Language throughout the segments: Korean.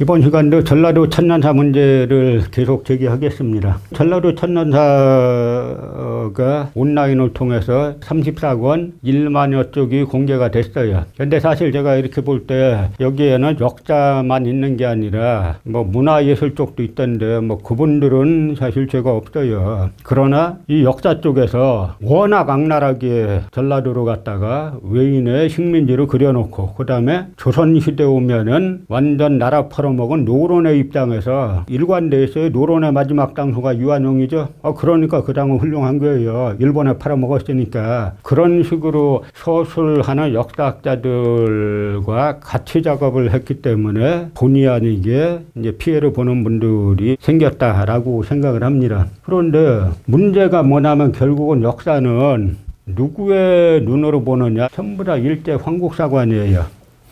이번 시간도 전라도 천년사 문제를 계속 제기하겠습니다. 전라도 천년사가 온라인을 통해서 34권 1만여 쪽이 공개가 됐어요. 근데 사실 제가 이렇게 볼 때 여기에는 역사만 있는 게 아니라 뭐 문화예술 쪽도 있던데 뭐 그분들은 사실 죄가 없어요. 그러나 이 역사 쪽에서 워낙 악랄하게 전라도로 갔다가 외인의 식민지를 그려놓고 그 다음에 조선시대 오면은 완전 나라 팔아먹은 노론의 입장에서 일관되어서의 노론의 마지막 장소가 유한용이죠. 그러니까 그 당은 훌륭한 거예요. 일본에 팔아먹었으니까. 그런 식으로 서술하는 역사학자들과 같이 작업을 했기 때문에 본의 아니게 이제 피해를 보는 분들이 생겼다라고 생각을 합니다. 그런데 문제가 뭐냐면 결국은 역사는 누구의 눈으로 보느냐? 전부 다 일제 황국사관이에요.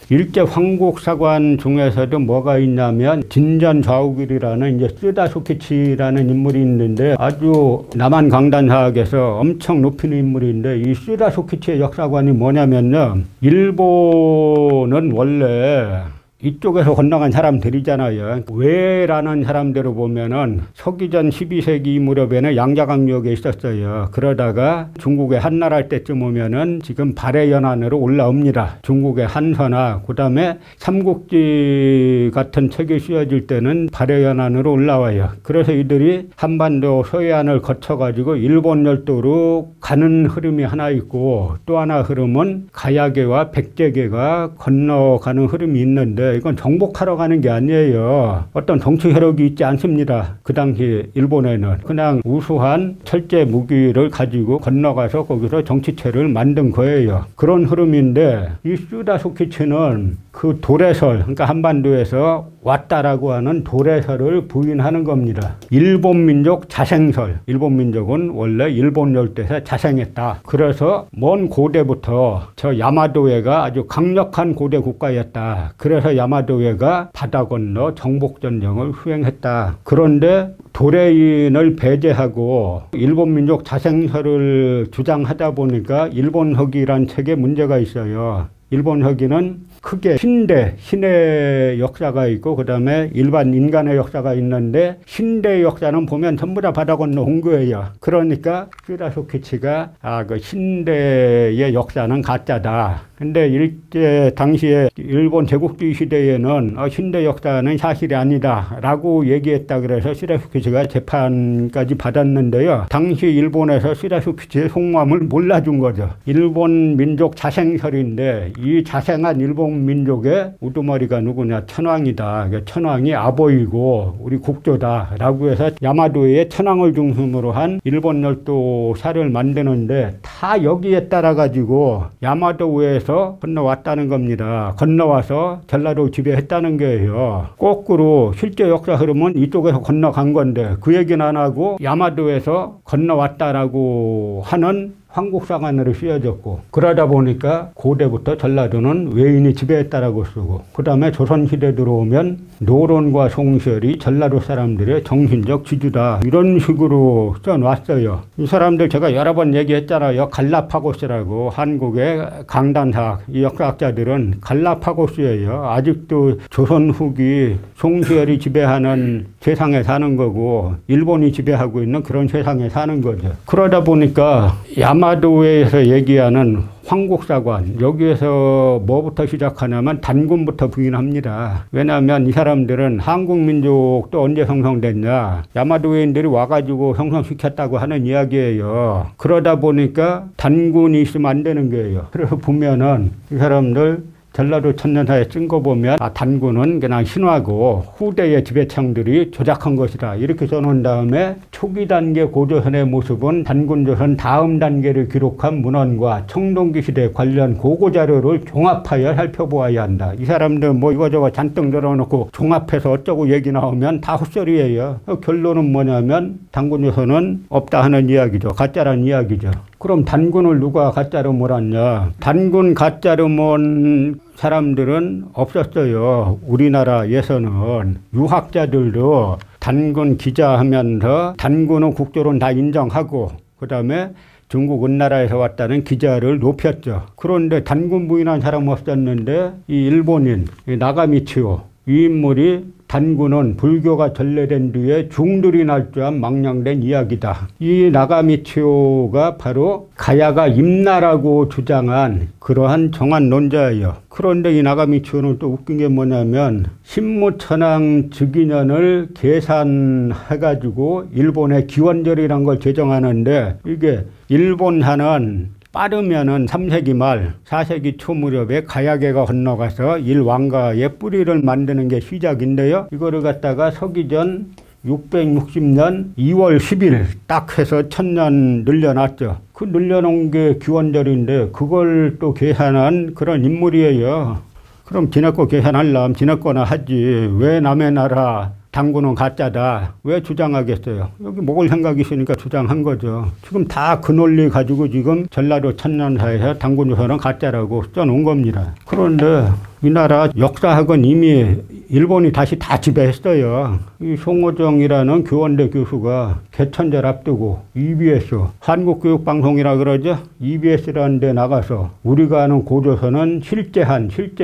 일제 황국사관 중에서도 뭐가 있냐면 진전 좌우길이라는 이제 쓰다쇼키치라는 인물이 있는데 아주 남한 강단사학에서 엄청 높이는 인물인데 이 쓰다쇼키치의 역사관이 뭐냐면요. 일본은 원래 이쪽에서 건너간 사람들이잖아요. 왜라는 사람들을 보면은 서기전 12세기 무렵에는 양자강역에 있었어요. 그러다가 중국의 한나라할 때쯤 오면은 지금 발해연안으로 올라옵니다. 중국의 한서나 그 다음에 삼국지 같은 책이 쓰여질 때는 발해연안으로 올라와요. 그래서 이들이 한반도 서해안을 거쳐가지고 일본 열도로 가는 흐름이 하나 있고 또 하나 흐름은 가야계와 백제계가 건너가는 흐름이 있는데 이건 정복하러 가는 게 아니에요. 어떤 정치 혈육이 있지 않습니다. 그 당시 일본에는 그냥 우수한 철제 무기를 가지고 건너가서 거기서 정치체를 만든 거예요. 그런 흐름인데 이 쓰다쇼키치는 그 도래설, 그러니까 한반도에서 왔다라고 하는 도래설을 부인하는 겁니다. 일본 민족 자생설. 일본 민족은 원래 일본 열도에서 자생했다. 그래서 먼 고대부터 저 야마도해가 아주 강력한 고대 국가였다. 그래서 야마도해가 바다 건너 정복전쟁을 수행했다. 그런데 도래인을 배제하고 일본 민족 자생설을 주장하다 보니까 일본혁이란 책에 문제가 있어요. 일본혁이는 크게 신의 역사가 있고 그 다음에 일반 인간의 역사가 있는데 신대 역사는 보면 전부 다 바다 건너 온 거예요. 그러니까 쓰다쇼키치가 그 신대의 역사는 가짜다. 근데 일제 당시에 일본 제국주의 시대에는 신대 역사는 사실이 아니다 라고 얘기했다. 그래서 쓰다쇼키치가 재판까지 받았는데요. 당시 일본에서 쓰다쇼키치의 속마음을 몰라준 거죠. 일본 민족 자생설인데 이 자생한 일본 민족의 우두머리가 누구냐? 천황이다. 천황이 아버이고 우리 국조다 라고 해서 야마도의 천황을 중심으로 한 일본 열도사를 만드는데 다 여기에 따라 가지고 야마도에서 건너왔다는 겁니다. 건너와서 전라도 지배했다는 거예요. 거꾸로 실제 역사 흐름은 이쪽에서 건너간 건데 그 얘기는 안 하고 야마도에서 건너왔다라고 하는 황국사관으로 쓰여졌고 그러다 보니까 고대부터 전라도는 외인이 지배했다라고 쓰고 그 다음에 조선시대 들어오면 노론과 송시열이 전라도 사람들의 정신적 지주다 이런 식으로 써놨어요. 이 사람들 제가 여러 번 얘기했잖아요. 갈라파고스라고 한국의 강단사학 이 역사학자들은 갈라파고스예요. 아직도 조선 후기 송시열이 지배하는 세상에 사는 거고 일본이 지배하고 있는 그런 세상에 사는 거죠. 그러다 보니까 야마도에서 얘기하는 황국사관 여기에서 뭐부터 시작하냐면 단군부터 부인합니다. 왜냐하면 이 사람들은 한국민족도 언제 형성됐냐 야마도인들이 와가지고 형성시켰다고 하는 이야기예요. 그러다 보니까 단군이 있으면 안 되는 거예요. 그래서 보면은 이 사람들 전라도 천년사에 쓴 거 보면 단군은 그냥 신화고 후대의 지배층들이 조작한 것이다 이렇게 써놓은 다음에 초기 단계 고조선의 모습은 단군조선 다음 단계를 기록한 문헌과 청동기 시대 관련 고고자료를 종합하여 살펴보아야 한다. 이 사람들 뭐 이거저거 잔뜩 늘어놓고 종합해서 어쩌고 얘기 나오면 다 헛소리예요. 결론은 뭐냐면 단군조선은 없다 하는 이야기죠. 가짜라는 이야기죠. 그럼 단군을 누가 가짜로 몰았냐? 단군 가짜로 몰 사람들은 없었어요. 우리나라에서는 유학자들도 단군 기자하면서 단군은 국조론 다 인정하고 그 다음에 중국 은나라에서 왔다는 기자를 높였죠. 그런데 단군 부인한 사람 없었는데 이 일본인 나가미치오 이 인물이 단군은 불교가 전래된 뒤에 중들이 날 줄 안 망령된 이야기다. 이 나가미치오가 바로 가야가 임나라고 주장한 그러한 정한 논자예요. 그런데 이 나가미치오는 또 웃긴 게 뭐냐면 신무천황 즉위년을 계산해가지고 일본의 기원절이란 걸 제정하는데 이게 일본하는 빠르면은 3세기 말 4세기 초 무렵에 가야계가 건너가서 일왕가의 뿌리를 만드는 게 시작인데요. 이거를 갖다가 서기전 660년 2월 10일 딱 해서 1000년 늘려놨죠. 그 늘려놓은 게 기원절인데 그걸 또 계산한 그런 인물이에요. 그럼 지네 거 계산하려면 지네 거나 하지. 왜 남의 나라 단군은 가짜다. 왜 주장하겠어요? 여기 먹을 생각이 있으니까 주장한 거죠. 지금 다 그 논리 가지고 지금 전라도 천년사에서 단군조선은 가짜라고 써놓은 겁니다. 그런데 이 나라 역사학은 이미 일본이 다시 다 지배했어요. 이 송호정이라는 교원대 교수가 개천절 앞두고 EBS, 한국교육방송이라 그러죠. EBS라는 데 나가서 우리가 아는 고조선은 실제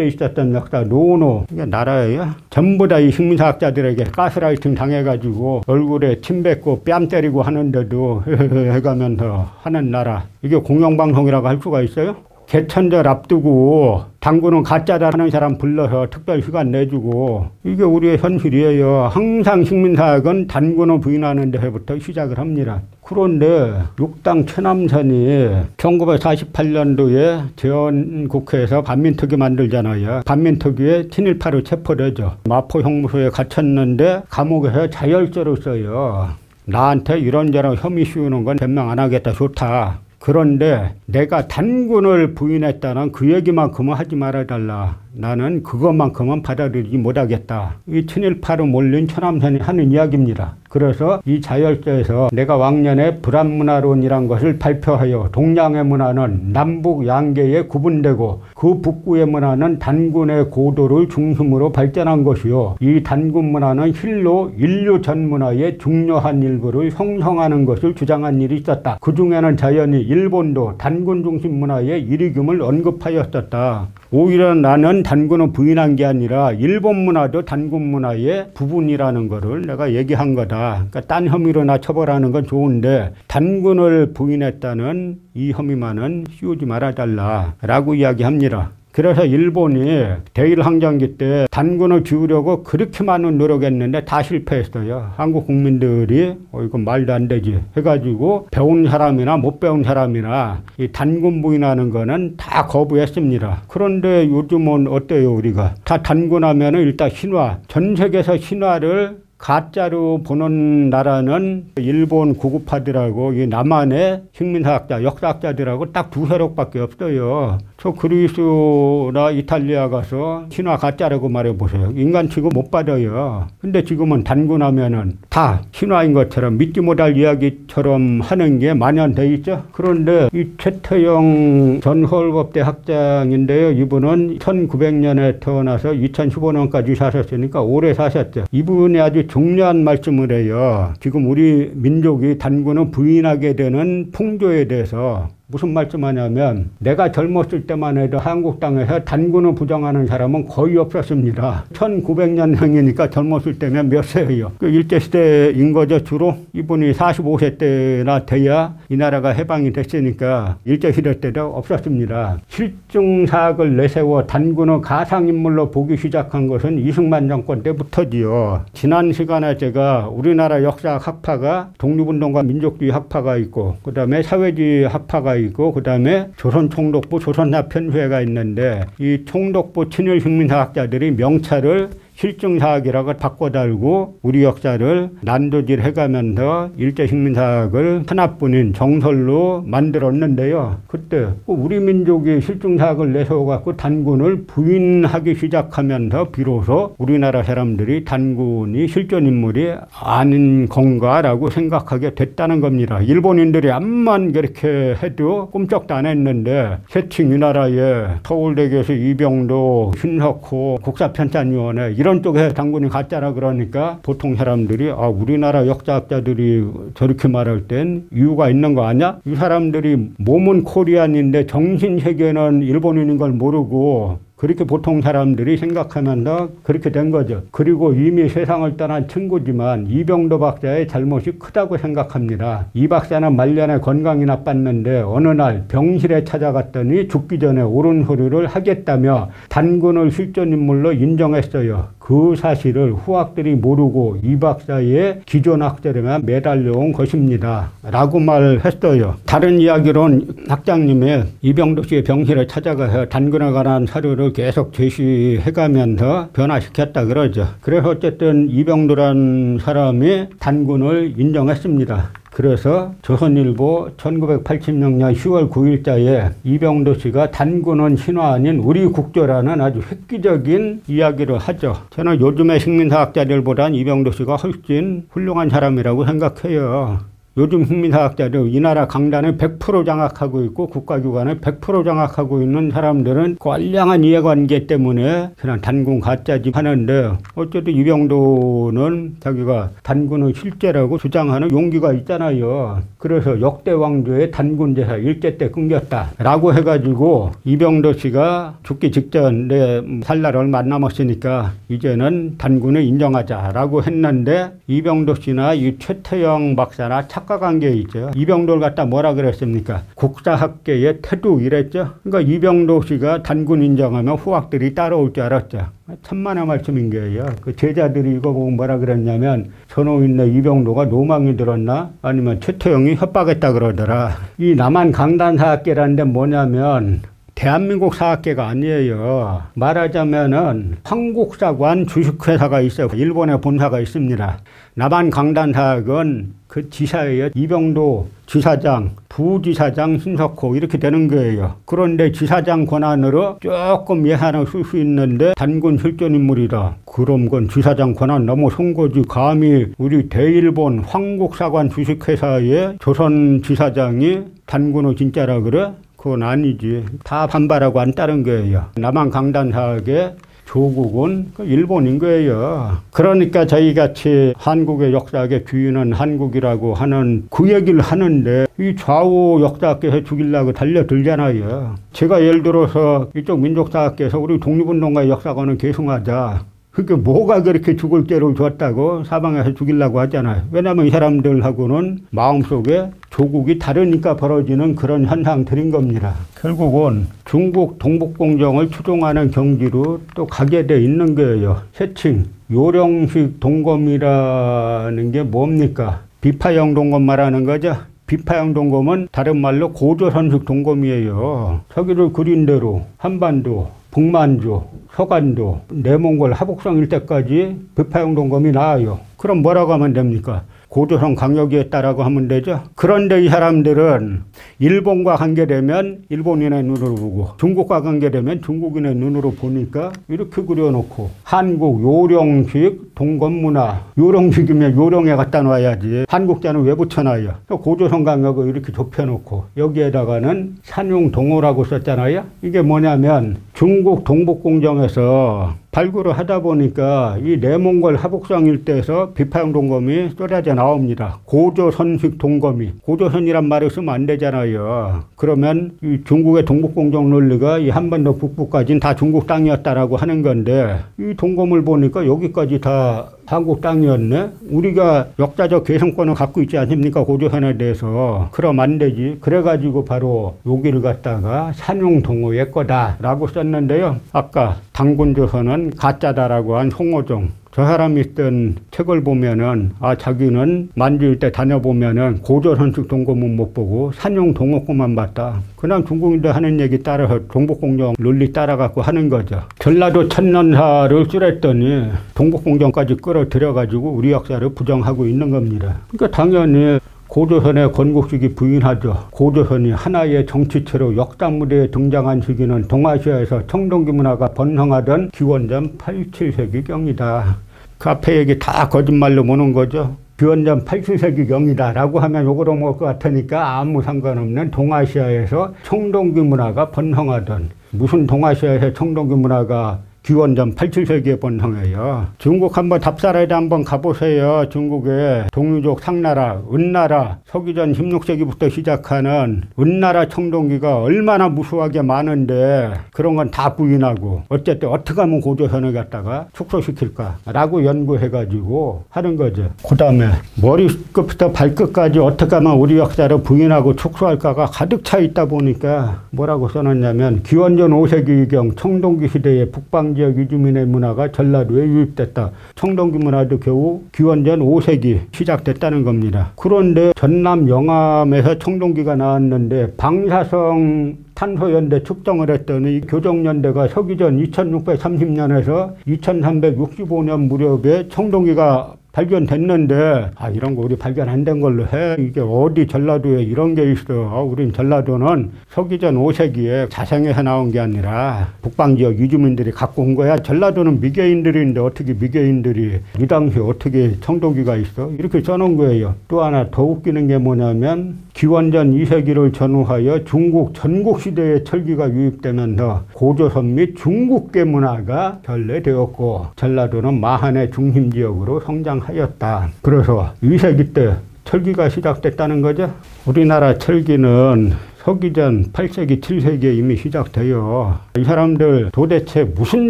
있었던 역사 노노 이게 나라예요. 전부 다 이 식민사학자들에게 가스라이팅 당해가지고 얼굴에 침 뱉고 뺨 때리고 하는데도 해가면서 하는 나라. 이게 공영방송이라고 할 수가 있어요? 개천절 앞두고 단군은 가짜다라는 사람 불러서 특별 휴가 내주고 이게 우리의 현실이에요. 항상 식민사학은 단군을 부인하는 데부터 시작을 합니다. 그런데 육당 최남선이 1948년도에 재헌국회에서 반민특위 만들잖아요. 반민특위에 친일파로 체포되죠. 마포 형무소에 갇혔는데 감옥에서 자열죄를 써요. 나한테 이런저런 혐의 씌우는 건 변명 안 하겠다. 좋다. 그런데 내가 단군을 부인했다는 그 얘기만큼은 하지 말아달라. 나는 그것만큼은 받아들이지 못하겠다. 이 친일파로 몰린 최남선이 하는 이야기입니다. 그래서 이 자열죄에서 내가 왕년에 불안문화론이란 것을 발표하여 동양의 문화는 남북 양계에 구분되고 그 북구의 문화는 단군의 고도를 중심으로 발전한 것이요. 이 단군 문화는 실로 인류 전 문화의 중요한 일부를 형성하는 것을 주장한 일이 있었다. 그 중에는 자연히 일본도 단군 중심 문화의 일위금을 언급하였었다. 오히려 나는 단군을 부인한 게 아니라 일본 문화도 단군 문화의 부분이라는 것을 내가 얘기한 거다. 그러니까 딴 혐의로 나 처벌하는 건 좋은데 단군을 부인했다는 이 혐의만은 씌우지 말아달라라고 이야기합니다. 그래서 일본이 대일항전기 때 단군을 지우려고 그렇게 많은 노력했는데 다 실패했어요. 한국 국민들이 이건 말도 안 되지 해가지고 배운 사람이나 못 배운 사람이나 이 단군 부인하는 거는 다 거부했습니다. 그런데 요즘은 어때요? 우리가 다 단군하면은 일단 신화, 전 세계에서 신화를 가짜로 보는 나라는 일본 고급파들하고 이 남한의 식민사학자, 역사학자들하고 딱 두 세력밖에 없어요. 저 그리스나 이탈리아 가서 신화 가짜라고 말해보세요. 인간치고 못 받아요. 근데 지금은 단군하면은 다 신화인 것처럼 믿지 못할 이야기처럼 하는 게 만연돼 있죠. 그런데 이 최태영 전 서울법대 학장인데요. 이분은 1900년에 태어나서 2015년까지 사셨으니까 오래 사셨죠. 이분이 아주 중요한 말씀을 해요. 지금 우리 민족이 단군을 부인하게 되는 풍조에 대해서 무슨 말씀하냐면 내가 젊었을 때만 해도 한국 땅에서 단군을 부정하는 사람은 거의 없었습니다. 1900년생이니까 젊었을 때면 몇 세예요? 그 일제시대인 거죠. 주로 이분이 45세 때나 돼야 이 나라가 해방이 됐으니까 일제시대 때도 없었습니다. 실증사학을 내세워 단군을 가상인물로 보기 시작한 것은 이승만 정권 때부터지요. 지난 시간에 제가 우리나라 역사학 학파가 독립운동가 민족주의 학파가 있고 그 다음에 사회주의 학파가 있고 그 다음에 조선총독부 조선사편수회가 있는데 이 총독부 친일식민사학자들이 명찰을 실증사학이라고 바꿔 달고 우리 역사를 난도질 해가면서 일제식민사학을 하나뿐인 정설로 만들었는데요. 그때 우리 민족이 실증사학을 내세워갖고 단군을 부인하기 시작하면서 비로소 우리나라 사람들이 단군이 실존인물이 아닌 건가라고 생각하게 됐다는 겁니다. 일본인들이 암만 그렇게 해도 꼼짝도 안 했는데 세칭 이 나라에 서울대교수 이병도, 신석호, 국사편찬위원회 이런 쪽에 단군이 가짜라 그러니까 보통 사람들이 우리나라 역사학자들이 저렇게 말할 땐 이유가 있는 거 아니야? 이 사람들이 몸은 코리안인데 정신 세계는 일본인인 걸 모르고 그렇게 보통 사람들이 생각하면서 그렇게 된 거죠. 그리고 이미 세상을 떠난 친구지만 이병도 박사의 잘못이 크다고 생각합니다. 이 박사는 말년에 건강이 나빴는데 어느 날 병실에 찾아갔더니 죽기 전에 옳은 소리를 하겠다며 단군을 실존 인물로 인정했어요. 그 사실을 후학들이 모르고 이 박사의 기존 학설에만 매달려온 것입니다. 라고 말했어요. 다른 이야기로는 학장님이 이병도 씨의 병실에 찾아가서 단군에 관한 사료를 계속 제시해가면서 변화시켰다 그러죠. 그래서 어쨌든 이병도라는 사람이 단군을 인정했습니다. 그래서 조선일보 1986년 10월 9일자에 이병도 씨가 단군은 신화 아닌 우리 국조라는 아주 획기적인 이야기를 하죠. 저는 요즘의 식민사학자들보단 이병도 씨가 훨씬 훌륭한 사람이라고 생각해요. 요즘 식민사학자들 이 나라 강단을 100% 장악하고 있고 국가기관을 100% 장악하고 있는 사람들은 관량한 이해관계 때문에 그냥 단군 가짜지 하는데 어쨌든 이병도는 자기가 단군의 실제라고 주장하는 용기가 있잖아요. 그래서 역대 왕조의 단군 제사 일제 때 끊겼다 라고 해가지고 이병도 씨가 죽기 직전 내 살 날 얼마 안 남았으니까 이제는 단군을 인정하자 라고 했는데 이병도 씨나 이 최태영 박사나 착각한 게 있죠. 이병도를 갖다 뭐라 그랬습니까? 국사학계의 태도 이랬죠. 그러니까 이병도 씨가 단군 인정하면 후학들이 따라올 줄 알았죠. 천만의 말씀인 거예요. 그 제자들이 이거 보고 뭐라 그랬냐면 전호인네 이병도가 노망이 들었나? 아니면 최태영이 협박했다 그러더라. 이 남한 강단사학계라는 데 뭐냐면 대한민국 사학계가 아니에요. 말하자면은 한국사관 주식회사가 있어요. 일본에 본사가 있습니다. 남한 강단사학은 그 지사예요. 이병도 지사장, 부지사장 신석호 이렇게 되는 거예요. 그런데 지사장 권한으로 조금 예산을 쓸 수 있는데 단군 실존 인물이다. 그럼 그건 지사장 권한 넘어선 거지. 감히 우리 대일본 황국사관 주식회사의 조선 지사장이 단군의 진짜라 그래? 그건 아니지. 다 반발하고 안 따른 거예요. 남한 강단사학의 조국은 일본인 거예요. 그러니까 저희같이 한국의 역사학의 주인은 한국이라고 하는 그 얘기를 하는데 이 좌우 역사학계에서 죽이려고 달려들잖아요. 제가 예를 들어서 이쪽 민족사학계에서 우리 독립운동가의 역사관을 계승하자. 그게 뭐가 그렇게 죽을 죄를 줬다고 사방에서 죽이려고 하잖아요. 왜냐하면 이 사람들하고는 마음속에 조국이 다르니까 벌어지는 그런 현상들인 겁니다. 결국은 중국 동북공정을 추종하는 경지로 또 가게 돼 있는 거예요. 세칭, 요령식 동검이라는 게 뭡니까? 비파형 동검 말하는 거죠. 비파형 동검은 다른 말로 고조선식 동검이에요. 서기를 그린 대로 한반도, 북만주, 서간도, 내몽골 하복성 일대까지 비파형 동검이 나와요. 그럼 뭐라고 하면 됩니까? 고조선 강요기였다라고 하면 되죠. 그런데 이 사람들은 일본과 관계되면 일본인의 눈으로 보고 중국과 관계되면 중국인의 눈으로 보니까 이렇게 그려놓고 한국 요령식 동검문화, 요령식이면 요령에 갖다 놔야지 한국자는 왜 붙여놔요? 고조선 강역을 이렇게 좁혀놓고 여기에다가는 산용동호라고 썼잖아요. 이게 뭐냐면 중국 동북공정에서 발굴을 하다 보니까 이 내몽골 하복성 일대에서 비파형 동검이 쏟아져 나옵니다. 고조선식 동검이. 고조선이란 말을 쓰면 안 되잖아요. 그러면 이 중국의 동북공정 논리가 이 한반도 북부까지는 다 중국 땅이었다라고 하는 건데 이 동검을 보니까 여기까지 다 한국 땅이었네. 우리가 역사적 계승권을 갖고 있지 않습니까? 고조선에 대해서. 그럼 안 되지. 그래가지고 바로 여기를 갖다가 산용동호의 거다라고 썼는데요. 아까 단군조선은 가짜다라고 한 송호종. 저 사람이 쓴 책을 보면은 자기는 만주일 때 다녀보면은 고조선식 동검은 못 보고 산용 동호권만 봤다. 그냥 중국인들 하는 얘기 따라서 동북공정 논리 따라갖고 하는 거죠. 전라도 천년사를 쓰랬더니 동북공정까지 끌어들여가지고 우리 역사를 부정하고 있는 겁니다. 그러니까 당연히 고조선의 건국시기 부인하죠. 고조선이 하나의 정치체로 역사 무대에 등장한 시기는 동아시아에서 청동기 문화가 번성하던 기원전 8, 7세기경이다. 그 앞에 얘기 다 거짓말로 모는 거죠. 기원전 8, 7세기경이다 라고 하면 욕을 먹을 것 같으니까 아무 상관없는 동아시아에서 청동기 문화가 번성하던 무슨 동아시아에서 청동기 문화가 기원전 87세기에 본 성이에요. 중국 한번 답사라에도 한번 가보세요. 중국의 동유족 상나라, 은나라, 서기전 16세기부터 시작하는 은나라 청동기가 얼마나 무수하게 많은데 그런 건 다 부인하고 어쨌든 어떻게 하면 고조선을 갖다가 축소시킬까라고 연구해가지고 하는 거죠. 그 다음에 머리끝부터 발끝까지 어떻게 하면 우리 역사를 부인하고 축소할까가 가득 차 있다 보니까 뭐라고 써놨냐면 기원전 5세기경 청동기 시대의 북방지역 이주민의 문화가 전라도에 유입됐다. 청동기 문화도 겨우 기원전 5세기 시작됐다는 겁니다. 그런데 전남 영암에서 청동기가 나왔는데 방사성 탄소연대 측정을 했더니 교정연대가 서기전 2630년에서 2365년 무렵에 청동기가 발견됐는데 이런 거 우리 발견 안 된 걸로 해. 이게 어디 전라도에 이런 게 있어. 우린 전라도는 서기전 5세기에 자생해서 나온 게 아니라 북방지역 이주민들이 갖고 온 거야. 전라도는 미개인들인데 어떻게 미개인들이 이 당시에 어떻게 청동기가 있어? 이렇게 써놓은 거예요. 또 하나 더 웃기는 게 뭐냐면 기원전 2세기를 전후하여 중국 전국시대에 철기가 유입되면서 고조선 및 중국계 문화가 결례되었고 전라도는 마한의 중심지역으로 성장하였다. 그래서 2세기 때 철기가 시작됐다는 거죠. 우리나라 철기는 서기전 8세기, 7세기에 이미 시작돼요. 이 사람들 도대체 무슨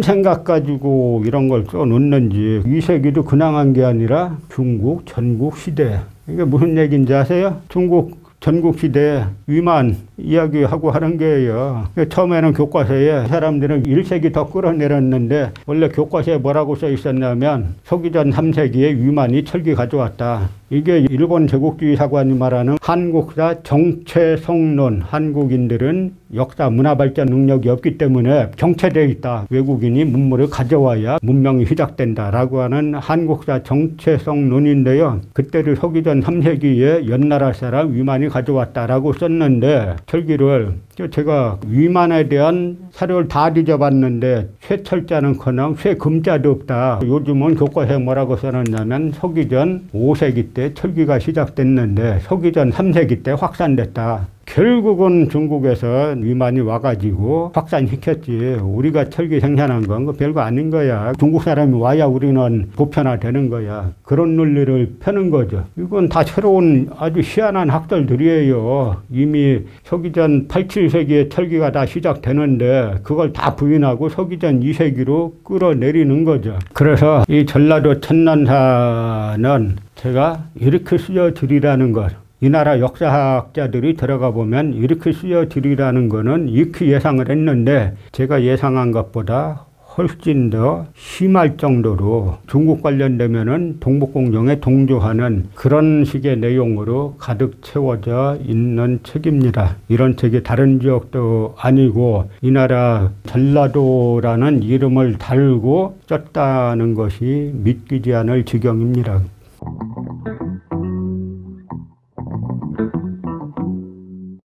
생각 가지고 이런 걸 써놓는지 2세기도 그냥 한 게 아니라 중국 전국 시대. 이게 무슨 얘기인지 아세요? 중국 전국시대 위만 이야기하고 하는 거예요. 처음에는 교과서에 사람들은 1세기 더 끌어내렸는데 원래 교과서에 뭐라고 써 있었냐면 서기전 3세기에 위만이 철기 가져왔다. 이게 일본 제국주의 사관이 말하는 한국사 정체성론. 한국인들은 역사 문화 발전 능력이 없기 때문에 정체되어 있다. 외국인이 문물을 가져와야 문명이 시작된다라고 하는 한국사 정체성론인데요. 그때를 서기전 3세기에 연나라 사람 위만이 가져왔다라고 썼는데 철기를 제가 위만에 대한 사료를 다 뒤져봤는데 쇠철자는커녕 쇠금자도 없다. 요즘은 교과서에 뭐라고 써놨냐면 서기전 5세기 때 철기가 시작됐는데 서기전 3세기 때 확산됐다. 결국은 중국에서 위만이 와가지고 확산시켰지. 우리가 철기 생산한 건 별거 아닌 거야. 중국 사람이 와야 우리는 보편화되는 거야. 그런 논리를 펴는 거죠. 이건 다 새로운 아주 희한한 학설들이에요. 이미 서기전 8, 7세기에 철기가 다 시작되는데 그걸 다 부인하고 서기전 2세기로 끌어내리는 거죠. 그래서 이 전라도 천난사는 제가 이렇게 쓰여드리라는 것. 이 나라 역사학자들이 들어가 보면 이렇게 쓰여드리라는 거는 익히 예상을 했는데 제가 예상한 것보다 훨씬 더 심할 정도로 중국 관련되면은 동북공정에 동조하는 그런 식의 내용으로 가득 채워져 있는 책입니다. 이런 책이 다른 지역도 아니고 이 나라 전라도라는 이름을 달고 썼다는 것이 믿기지 않을 지경입니다.